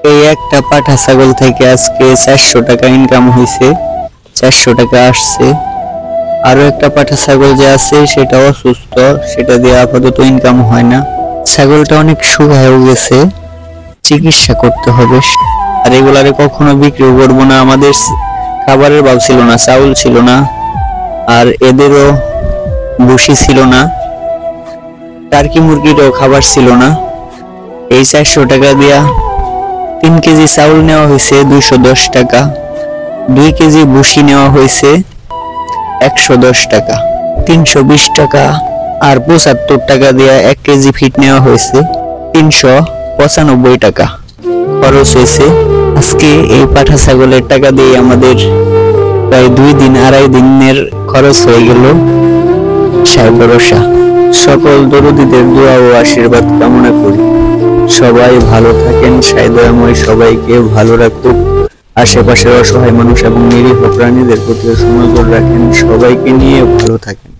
এই একটা পাঠা ছাগল থেকে আজকে 400 টাকা ইনকাম হয়েছে, 400 টাকা আসছে। আরো একটা পাঠা ছাগল যে আছে সেটা অসুস্থ, সেটা দিয়ে আপাতত ইনকাম হয় না। ছাগলটা অনেক শুকায়ও গেছে, চিকিৎসা করতে হবে। আর এগুলারে কখনো বিক্রি করবো না, আমাদের খাবারের ভাব ছিল না, চাউল ছিল না, আর এদেরও ভুসি ছিল না, টার্কি মুরগিরও খাবার ছিল না। এই 400 টাকা দিয়া 3 কেজি চাউল নেওয়া হয়েছে 210 টাকা, 2 কেজি ভুসি নেওয়া হয়েছে 110 টাকা, 320 টাকা আর 75 টাকা দিয়া 1 কেজি ফিট নেওয়া হয়েছে 395 টাকা খরচ হয়েছে। আজকে এই পাঠা ছাগলের টাকা দিয়ে আমাদের প্রায় 2 দিন 2.5 দিনের খরচ হয়ে গেল। সাহেব ভরসা। সকল দরদীদের দোয়া ও আশীর্বাদ কামনা করি। সবাই ভালো থাকেন, সাইদয়াময় সবাইকে ভালো রাখুক। আশেপাশের অসহায় মানুষ এবং নিরীহ প্রাণীদের প্রতি নজর রাখেন, সবাইকে নিয়ে ভালো থাকেন।